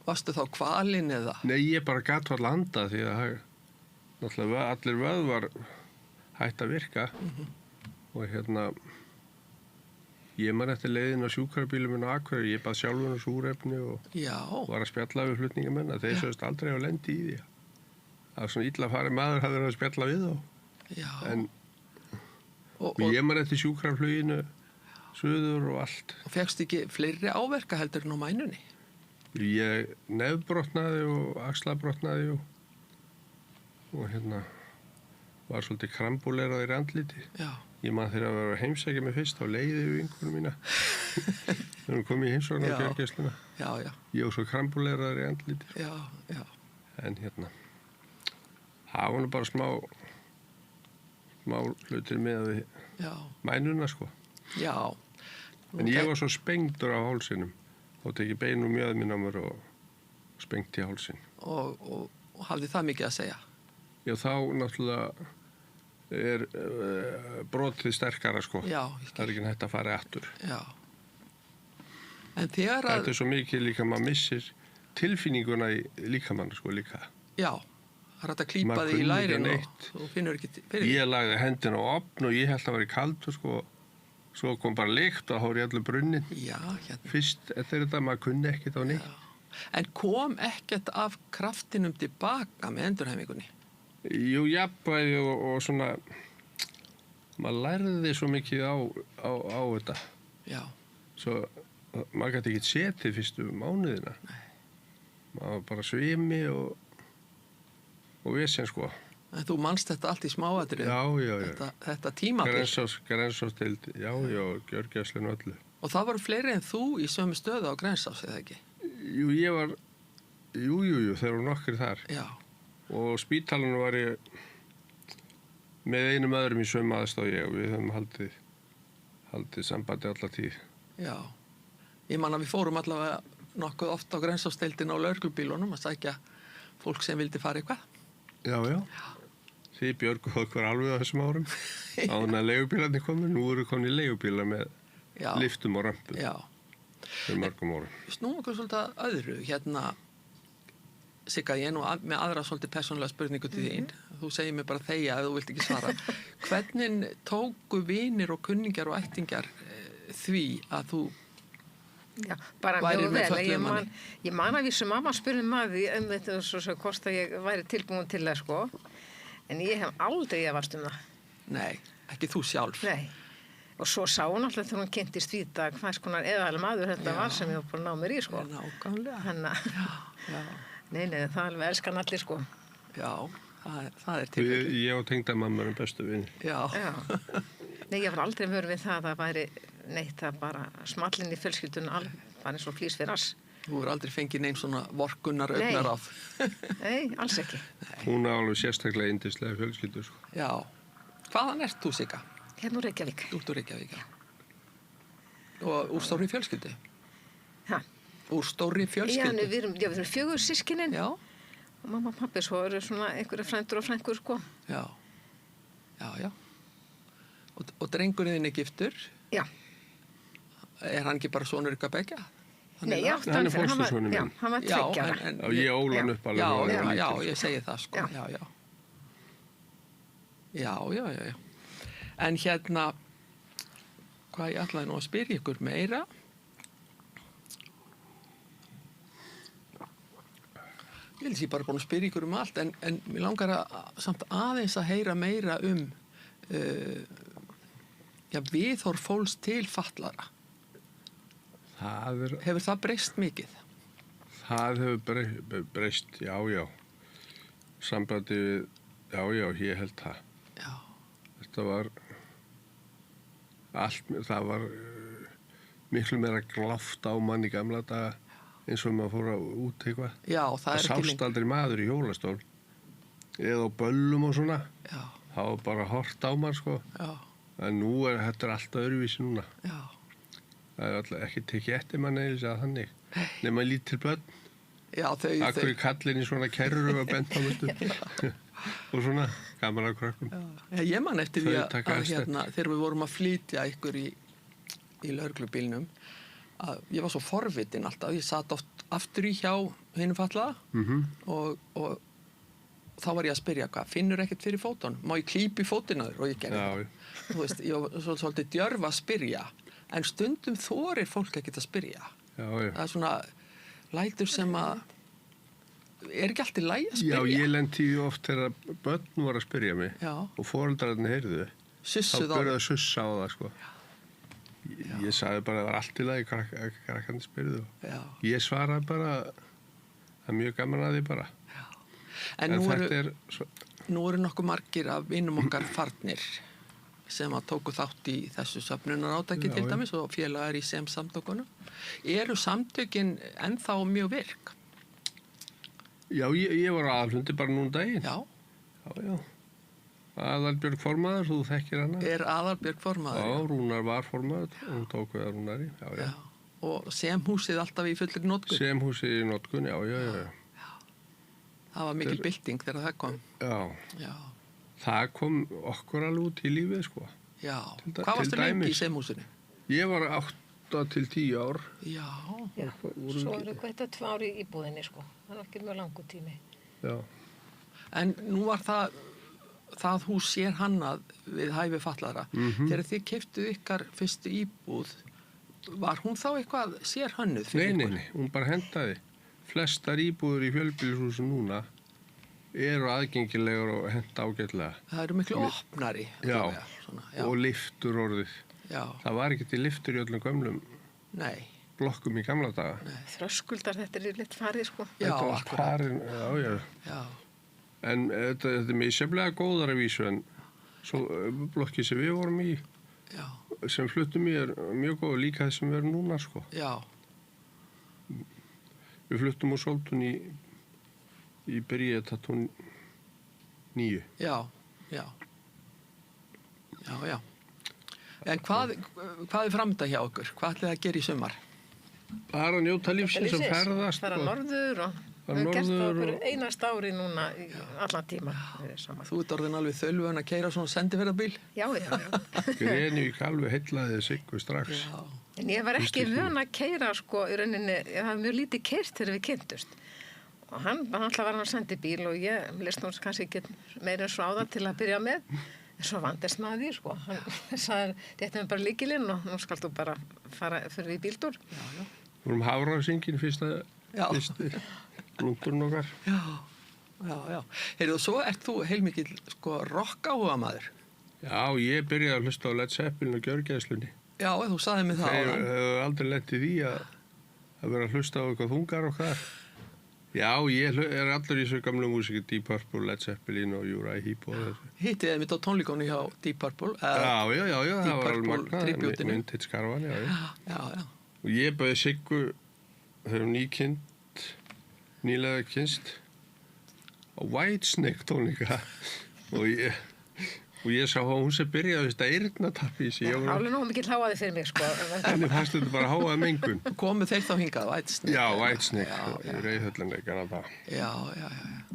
Speaker 1: Varstu þá kvalinn eða?
Speaker 3: Nei, ég bara gat var landa því að náttúrulega allir vöðvar hætt að virka og ég man eftir leiðin á sjúkrabílum minn á Akureyri, ég bað sjálfur súrefni og var að spjalla við flutningamenn að þeir sögðust aldrei að lendi í því. Það var svona illa farið maður hafði verið að spjalla við þá.
Speaker 1: Já.
Speaker 3: En og ég man eftir sjúkrafluginu, suður og allt.
Speaker 1: Og fékkst ekki fleiri áverka heldur en á mænunni?
Speaker 3: Ég nefbrotnaði og axlabrotnaði og var svolítið krambúleraður í andliti.
Speaker 1: Já.
Speaker 3: Ég man þegar að vera að heimsækja mig fyrst á leiði við vinkonum mína. Þegar hún kom í heimsókn á gjörgæsluna.
Speaker 1: Já, já.
Speaker 3: Ég var svo krambúleraður í andliti.
Speaker 1: Já, já.
Speaker 3: En það var nú bara smá hlutir með við mænuna, sko.
Speaker 1: Já.
Speaker 3: En ég var svo spengdur á hálsinum. Þá tekið bein og mjöð minn á mér og spengt í hálsin.
Speaker 1: Og hafði það mikið að segja?
Speaker 3: Já, þá náttúrulega brotið sterkara, sko.
Speaker 1: Já.
Speaker 3: Það ekki hægt að fara aftur.
Speaker 1: Já. En þegar að...
Speaker 3: Þetta svo mikið líka, maður missir tilfinninguna í líkamann, sko, líka.
Speaker 1: Já. Það er hægt að klípa þig í lærin og þú finnur ekki fyrir því.
Speaker 3: Ég lagði hendina á opn og ég held að vera í kaldur, sko. Svo kom bara lykt og hóri allir brunnin. Já, Fyrst, eftir þetta, maður kunni ekkert á neitt.
Speaker 1: En kom ekkert af kraftinum tilbaka með endurhæfingunni?
Speaker 3: Jú, jafnvægi og svona, maður lærði svo mikið á þetta.
Speaker 1: Já.
Speaker 3: Svo, maður gæti ekki setið fyrstu mánuðina.
Speaker 1: Nei.
Speaker 3: Maður var bara svimi og vesen, sko.
Speaker 1: En þú manst þetta allt í smáatriðum?
Speaker 3: Já.
Speaker 1: Þetta tímabil?
Speaker 3: Grensásdeild, já, gjörgæslun og öllu.
Speaker 1: Og það voru fleiri en þú í sömu stöðu á Grensás, eða ekki?
Speaker 3: Jú, þeir voru nokkri þar.
Speaker 1: Já.
Speaker 3: Og spítalinn var ég með einum öðrum í sömu aðstáð ég og við höfum haldið sambandi alla tíð.
Speaker 1: Já. Ég man að við fórum allavega nokkuð oft á Grensásdeildin á lögreglubílunum að sækja fólk sem vildi fara eitthvað.
Speaker 3: Já. Þið björguðu okkur alveg á þessum árum. Áður en leigubílarnir komu, nú eru komin leigubílar með liftum og römpum. Já. Fyrir mörgum árum.
Speaker 1: Snúum okkur svolítið að öðru. Sigga, ég nú með aðra svolítið persónulega spurningu til þín. Þú segir mér bara þegja ef þú vilt ekki svara. Hvernig tóku vinir og kunningjar og ættingjar því að þú
Speaker 2: bara mjög vel. Ég man að vísu mamma spurði maður þetta svo hvort að ég væri tilbúin til það, sko. En ég hef aldrei efast það.
Speaker 1: Nei, ekki þú sjálf.
Speaker 2: Nei. Og svo sá hún alltaf þegar hún kynntist vita hvers konar eðalega maður þetta var sem ég var búin að ná mér í, sko.
Speaker 1: Nákvæmlega.
Speaker 2: Nei, það er alveg elskan allir, sko.
Speaker 1: Já, það er tilfellið.
Speaker 3: Ég og tengdamamma erum bestu vinir.
Speaker 1: Já.
Speaker 2: Nei, ég var aldrei vör við það væri neitt, það bara smallinn í fjölskyldun alveg, bara eins og flýs fyrir ass.
Speaker 1: Þú er aldrei fengið neinn svona vorkunnar augnar af.
Speaker 2: Nei, alls ekki.
Speaker 3: Hún er alveg sérstaklega yndislega fjölskyldu, sko.
Speaker 1: Já. Hvaðan ert þú, Sigga?
Speaker 2: Hérna úr Reykjavík.
Speaker 1: Út úr Reykjavík, já. Og úr stórri fjölskyldu? Úr stórri fjölskyldu?
Speaker 2: Já, við erum 4 systkinin.
Speaker 1: Já.
Speaker 2: Og mamma og pappi, svo eru svona einhverja frændur og frængur, sko.
Speaker 1: Já. Og drengurinn er giftur?
Speaker 2: Já.
Speaker 1: Er hann ekki bara sonur ykkar begja?
Speaker 2: Nei, já,
Speaker 3: hann er fóstursonur minn.
Speaker 2: Já, hann var 2 ára.
Speaker 3: Já, ég óla hann upp alveg.
Speaker 1: Já, ég segi það, sko. Já. En hvað ég ætlaði nú að spyrja ykkur meira? Ég held að ég bara búin að spyrja ykkur allt, en mér langar samt aðeins að heyra meira viðhorf fólks til fatlaðra. Hefur það breyst mikið?
Speaker 3: Það hefur breyst, já. Sambandi við, já, ég held það.
Speaker 1: Já.
Speaker 3: Þetta var það var miklu meira gláft á mann í gamla daga eins og maður fór út eitthvað.
Speaker 1: Já, það er ekki
Speaker 3: sást aldrei maður í hjólastól eða á böllum og svona.
Speaker 1: Já.
Speaker 3: Það var bara hort á mann, sko.
Speaker 1: Já.
Speaker 3: En þetta er alltaf öðruvísi núna.
Speaker 1: Já.
Speaker 3: Það er alltaf ekki tekið eftir mann eða þannig. Nema lítil börn.
Speaker 1: Já,
Speaker 3: Akkur í kallin í svona kerru og bent á myndu. Og svona, gaman á krökkum.
Speaker 1: Já, ég man eftir því að þegar við vorum að flytja ykkur í lögreglubílnum, að ég var svo forvitin alltaf. Ég sat oft aftur í hjá hinum fatlaða og þá var ég að spyrja, hvað, finnur ekkert fyrir fótunum? Má ég klípa í fótinn á þér? Og ég gerði það. Þú veist, ég var svolítið djörf að spyrja, en stundum þorir fólk ekkert að spyrja.
Speaker 3: Já.
Speaker 1: Það er svona lætur sem að er ekki alltið lægi að spyrja.
Speaker 3: Já, ég lendi oft þegar börn voru að spyrja mig.
Speaker 1: Já.
Speaker 3: Og foreldrarnir heyrðu.
Speaker 1: Sussuð á.
Speaker 3: Þá börjaði að sussa á það, sko. Ég sagði bara að það var allt í lagi krakkandi spyrðu.
Speaker 1: Já.
Speaker 3: Ég svaraði bara að það er mjög gaman að því bara.
Speaker 1: Já. En nú eru nokkuð margir af vinum okkar farnir sem að tóku þátt í þessu söfnunarátaki til dæmis og félagar í SEM-samtökunum. Eru samtökin ennþá mjög virk?
Speaker 3: Já, ég var aðalfundi bara núna daginn.
Speaker 1: Já.
Speaker 3: Aðalbjörg formaður, þú þekkir hana.
Speaker 1: Er Aðalbjörg formaður?
Speaker 3: Já, Rúnar var formaður, hún tók við að Rúnari. Já.
Speaker 1: Og SEM-húsið alltaf í fullri notkun?
Speaker 3: SEM-húsið í notkun, já.
Speaker 1: Það var mikil bylting þegar það kom.
Speaker 3: Já. Það kom okkur alveg út í lífið, sko.
Speaker 1: Já. Hvað varstu lengi í SEM-húsinu?
Speaker 3: Ég var 8 til 10 ár.
Speaker 2: Já. Svo eru þetta 2 ár í íbúðinni, sko. Það er ekki mjög langur tími.
Speaker 3: Já.
Speaker 1: En nú var það hús sér hannað við hæfi fatlaðra. Þegar þið keyptuð ykkar fyrstu íbúð, var hún þá eitthvað sér hönnuð fyrir ykkur?
Speaker 3: Nei, hún bara hendaði. Flestar íbúður í fjölbýlishúsum núna eru aðgengilegar og henta ágætlega.
Speaker 1: Það eru miklu opnari.
Speaker 3: Já, og lyftur orðið.
Speaker 1: Já. Það
Speaker 3: var ekki til lyftur í öllum gömlum blokkum í gamla daga.
Speaker 2: Þröskuldar, þetta er litt farið, sko.
Speaker 1: Já,
Speaker 3: þetta var farið, já. En þetta er misjafnlega góðar að vísu, en svo blokkið sem við vorum í, sem fluttum í, er mjög góð, líka það sem við erum núna, sko.
Speaker 1: Já.
Speaker 3: Við fluttum úr Sóltún í Bríetatún 9.
Speaker 1: Já. En hvað er framöndan hjá okkur? Hvað ætlið að gera í sumar?
Speaker 3: Bara að njóta lífsins og ferðast.
Speaker 2: Fara norður og við hefum gert það okkur einast ári núna í allan tíma.
Speaker 1: Þú ert orðin alveg þölvun að keyra svona sendiferðarbíl?
Speaker 2: Já.
Speaker 3: Grenivík alveg heillaði Siggu strax.
Speaker 1: Já.
Speaker 2: En ég var ekki vön að keyra, sko, í rauninni, ég hafði mjög lítið keyrt þegar við kynntust. Og hann alltaf var hann að sendi bíl og ég list nú kannski ekki meira en svo á það til að byrja með. En svo vandist maður því, sko. Hann sagði, rétti mig bara lykilinn og nú skal þú bara fara fyrir í bíltúr.
Speaker 3: Við vorum Hafráðsingin fyrsti blúnturinn okkar.
Speaker 1: Já. Heyrðu, og svo ert þú heilmikill, sko, rockáhuga maður.
Speaker 3: Já, ég byrjaði að hlusta á Led Zeppelin og gjörgæslunni.
Speaker 1: Já, þú sagði mig það.
Speaker 3: Þeir hefur aldrei lent í því að vera að hlusta á eitthvað þungar og hvað. Já, ég er allur í þessu gamlu músíki, Deep Purple, Led Zeppelin og Uriah Heep og þessu.
Speaker 1: Hittið þið mitt á tónleikunni hjá Deep Purple?
Speaker 3: Já, það var alveg
Speaker 1: magnað,
Speaker 3: vintage-skarfan,
Speaker 1: já.
Speaker 3: Og ég bæði Siggu, þau erum nýlega kynst, á Whitesnake tónleika og ég sá hún sem byrjaði þetta eyrnatappi í sig.
Speaker 2: Alveg nóg mikill háaði fyrir mig, sko.
Speaker 3: Þannig fannst þetta bara háaði mengun.
Speaker 1: Komu þeir þá hingað, Whitesnake?
Speaker 3: Já, Whitesnake, í Rauðhöllanleikana það.
Speaker 1: Já.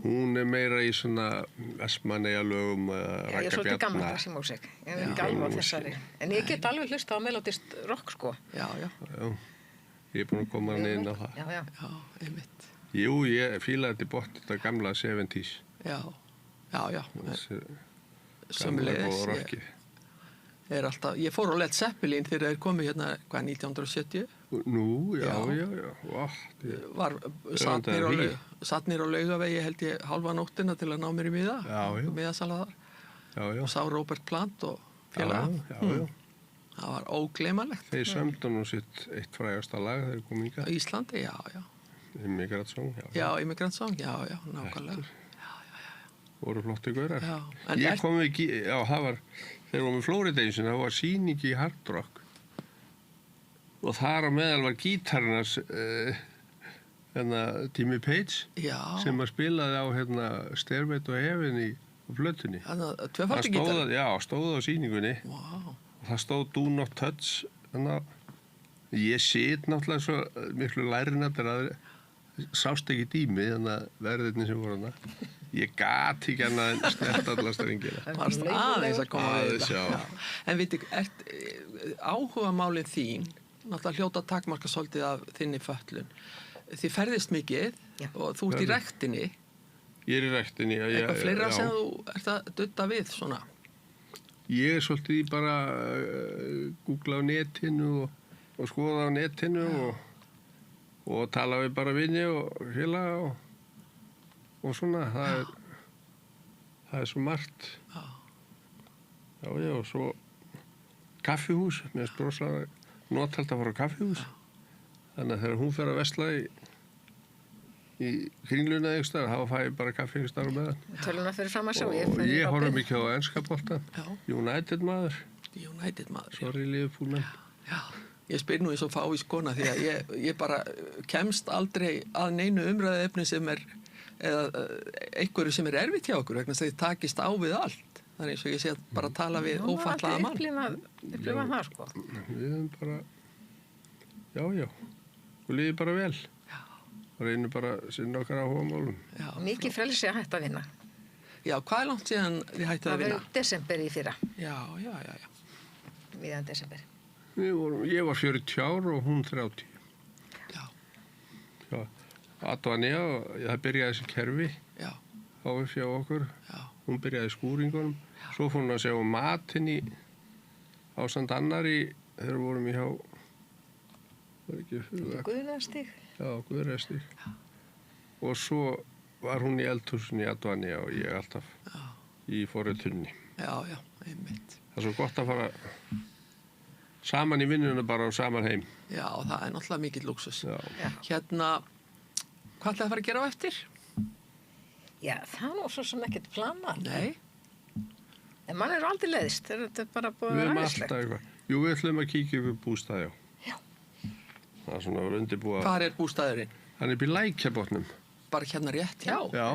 Speaker 3: Hún er meira í svona Vestmannaeyjalögum, Ragga Bjarna.
Speaker 2: Ég er svolítið gammaldags í músík. Ég er ekki alveg á þessari. En ég get alveg hlusta á melodist rock, sko.
Speaker 1: Já.
Speaker 3: Ég er búin að koma hann inn á það.
Speaker 1: Já, einmitt.
Speaker 3: Jú, ég fílaði þetta bort, þetta gamla 70s.
Speaker 1: Já.
Speaker 3: Sömuleiðis.
Speaker 1: er alltaf, ég fór á Led Zeppelin þegar þeir komið hérna, hvað, 1970?
Speaker 3: Nú, já.
Speaker 1: Satt nýr á Laugavegi held ég hálfa nóttina til að ná mér í miða.
Speaker 3: Já.
Speaker 1: Miðasala þar.
Speaker 3: Já.
Speaker 1: Og sá Robert Plant og félaga.
Speaker 3: Já.
Speaker 1: Það var ógleymanlegt.
Speaker 3: Þeir sömdu nú sitt eitt frægasta lag þegar þeir komu hingað.
Speaker 1: Íslandi, já.
Speaker 3: Immigrant Song,
Speaker 1: Já, Immigrant Song, já, nákvæmlega.
Speaker 3: Voru flotti gaurar.
Speaker 1: Já.
Speaker 3: Ég kom ekki, það var, þegar við vorum í Flórida eins og það var sýning í Hard Rock. Og þar á meðal var gítarnars Jimmy Page sem að spilaði á Stairway to Heaven á plötunni.
Speaker 1: Þannig að tvöfaldi gítar?
Speaker 3: Já, stóð á sýningunni.
Speaker 1: Wow.
Speaker 3: Og það stóð Do Not Touch. Ég sit náttúrulega svo miklu lærinættir að sást ekki dými, verðirni sem voru hana. Ég gat ekki annað en snert alla strengina.
Speaker 1: Varst aðeins að koma við þetta.
Speaker 3: Já.
Speaker 1: En veitir, áhugamálin þín, náttúrulega hljóta takmarka svolítið af þinni fötlun. Þið ferðist mikið og þú ert í ræktinni.
Speaker 3: Ég er í ræktinni, já.
Speaker 1: Eitthvað fleira sem þú ert að dutta við svona?
Speaker 3: Ég er svolítið í bara googla á netinu og skoða á netinu og tala við bara vini og félaga og svona. Það er svo margt. Já, og svo kaffihús. Mér finnst rosalega notalt að fara á kaffihús. Þannig að þegar hún fer að versla í Kringluna einhverstaðar, þá fæ ég bara kaffi einhverstaðar á meðan.
Speaker 2: Töluna fyrir fram að sjá.
Speaker 3: Og ég horfði mikið á enska boltann. United maður. Sorry, Liverpool menn.
Speaker 1: Já, ég spyr nú eins og fá í skona því að ég bara kemst aldrei að neinu umræðuefni sem eða einhverju sem erfitt hjá okkur vegna þess að þið takist á við allt. Það er eins og ég sé að bara tala við ófatlaða mann.
Speaker 2: Upplifa það, sko.
Speaker 3: Við erum bara, já, og líði bara vel. Og reynum bara að sinna okkar áhugamálum.
Speaker 2: Mikið frelsi að hætta að vinna.
Speaker 1: Já, hvað er langt síðan þið hættið að vinna?
Speaker 2: Það var desember í fyrra.
Speaker 1: Já.
Speaker 2: Miðjan desember.
Speaker 3: Ég var 40 ár og hún 30. Já. Advanja, það byrjaði þessi kerfi. Já. HF hjá okkur. Já. Hún byrjaði skúringunum. Svo fór hún að segja matinn í ásand annari þegar vorum í hjá
Speaker 2: Guðræðstíg.
Speaker 3: Já, Guðræðstíg. Og svo var hún í eldhúsinu í Advanja og ég alltaf í forritunni.
Speaker 1: Já, einmitt.
Speaker 3: Það er svo gott að fara saman í vinnuna bara og saman heim.
Speaker 1: Já, það er náttúrulega mikill lúksus.
Speaker 3: Já.
Speaker 1: Hvað ætlaði að fara að gera á eftir?
Speaker 2: Já, það er nú svo sem ekkert planað.
Speaker 1: Nei.
Speaker 2: En mann er aldrei leiðist. Þetta er bara búið að vera æðislegt.
Speaker 3: Við erum alltaf eitthvað. Jú, við ætlum að kíkja upp bústaði á.
Speaker 2: Já.
Speaker 3: Það er svona að vera undirbúa.
Speaker 1: Hvar er bústaðurinn?
Speaker 3: Hann er upp í Lækjarbotnum.
Speaker 1: Bara hérna rétt hjá?
Speaker 3: Já.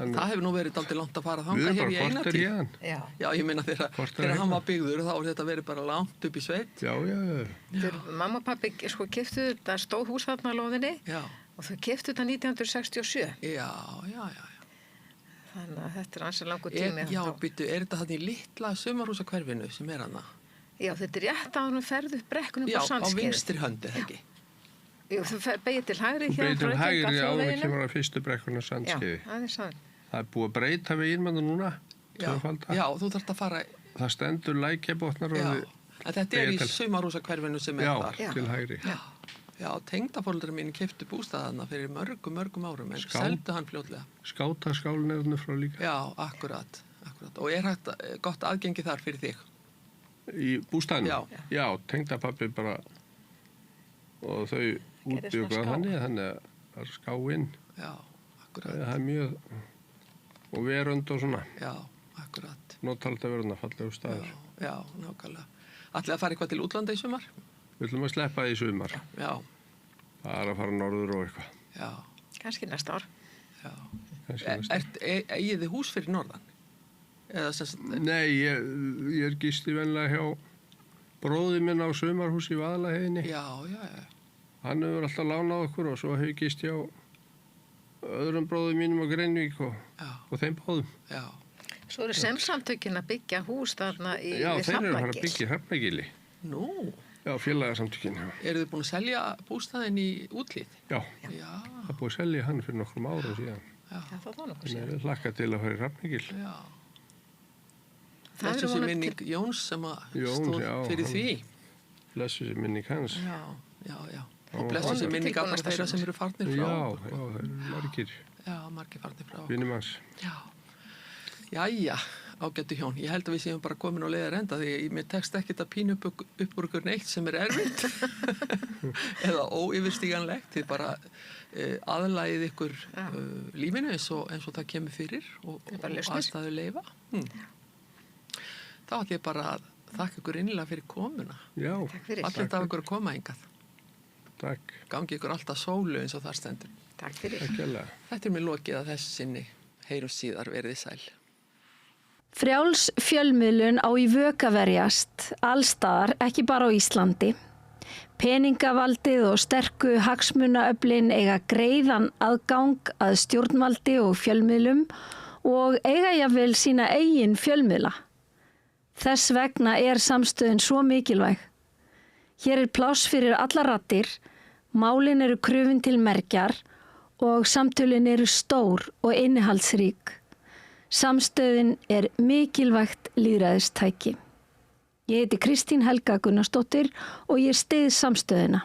Speaker 1: Það hefur nú verið dálítið langt að fara þangað hér í eina tíð.
Speaker 3: Við erum bara korter hérna.
Speaker 1: Já, ég meina þegar hann var byggður þá er þetta verið bara langt upp í sveit.
Speaker 3: Já.
Speaker 2: Mamma og pabbi keyptu þetta stóð hús þarna á lóðinni og þau keyptu þetta 1967.
Speaker 1: Já.
Speaker 2: Þannig að þetta er ansi langur tími.
Speaker 1: Já, býttu, er þetta þarna í litla sumarhúsahverfinu sem er hana? Já,
Speaker 2: þetta er rétt að hún ferð upp brekkunum á Sandskeiði.
Speaker 1: Já, á vinstri höndi, ekki?
Speaker 2: Jú, þú beigir til hægri hjá
Speaker 3: beigir til hægri á það kemur að fyrstu brekkuna Sandskeiði.
Speaker 2: Já, það er sann.
Speaker 3: Það er búið að breyta veginn með það núna.
Speaker 1: Já, þú þarft að fara.
Speaker 3: Það stendur Lækjarbotnar.
Speaker 1: En þetta er í sumarhúsahverfinu sem er þar.
Speaker 3: Já, til hægri.
Speaker 1: Já, tengdafóreldrar mín keyptu bústaðana fyrir mörgum árum en seldu hann fljótlega.
Speaker 3: Skátaskálinn er hann frá líka.
Speaker 1: Já, akkurat. Og er hægt gott aðgengi þar fyrir þig?
Speaker 3: Í bústaðinu?
Speaker 1: Já,
Speaker 3: tengdapabbi bara og þau úti og hvað þannig að ská inn.
Speaker 1: Já, akkurat.
Speaker 3: Það er mjög og verund og svona.
Speaker 1: Já, akkurat.
Speaker 3: Nótald að verunda, fallegu staður.
Speaker 1: Já, nákvæmlega. Ætlaði að fara eitthvað til útlanda í sumar?
Speaker 3: Við ætlum að sleppa því í sumar.
Speaker 1: Já.
Speaker 3: Það er að fara norður og eitthvað.
Speaker 1: Já.
Speaker 2: Kannski næsta ár.
Speaker 1: Já. Eigið þið hús fyrir norðan?
Speaker 3: Nei, ég er gisti venlega hjá bróði minn á sumarhús í Vaðlaheiðinni.
Speaker 1: Já.
Speaker 3: Hann hefur alltaf lánað okkur og svo hefur gist hjá öðrum bróðum mínum á Greinvík og þeim báðum.
Speaker 1: Já.
Speaker 2: Svo eru semsamtökin að byggja hús þarna í
Speaker 3: Já, þeir eru að fara að byggja Hrafnagili.
Speaker 1: Nú?
Speaker 3: Já, félagasamtökin.
Speaker 1: Eru þið búin að selja bústaðinn í Úthlíð?
Speaker 3: Já. Það er búin að selja hann fyrir nokkrum árum síðan.
Speaker 2: Já, það var nokkuð síðan.
Speaker 3: Þannig að við hlakka til að fara í Hrafnagil.
Speaker 1: Já. Þessu sem minning Jóns sem að stóð fyrir því.
Speaker 3: Blessu sem minning hans.
Speaker 1: Já. Og blessu sem minning allast þeirra sem eru farnir frá.
Speaker 3: Já, það eru margir.
Speaker 1: Já, margir farnir frá.
Speaker 3: Vinum hans.
Speaker 1: Já. Jæja, ágættu hjón. Ég held að við séum bara komin á leiðar enda því mér tekst ekkert að pínu upp úr ykkur neitt sem erfitt eða óyfirstíganlegt. Þið bara aðlagið ykkur lífinu eins og það kemur fyrir og aðstæður leyfa. Þá ætlum ég bara að þakka ykkur innilega fyrir komuna.
Speaker 3: Já.
Speaker 1: Allir af ykkur að koma hingað.
Speaker 3: Takk.
Speaker 1: Gangi ykkur alltaf sólu eins og þar stendur.
Speaker 2: Takk fyrir.
Speaker 1: Þetta mér lokið að þessu sinni. Heyrumst síðar, verið sæl.
Speaker 4: Frjáls fjölmiðlun á í vök að verjast, allstaðar, ekki bara á Íslandi. Peningavaldið og sterku hagsmunaöflin eiga greiðan aðgang að stjórnvaldi og fjölmiðlum og eiga jafnvel sína eigin fjölmiðla. Þess vegna er samstöðin svo mikilvæg. Hér er pláss fyrir alla raddir, málin eru krufin til mergjar og samtölin eru stór og innihaldsrík. Samstöðin er mikilvægt lýðræðistæki. Ég heiti Kristín Helga Gunnarsdóttir og ég styð samstöðina.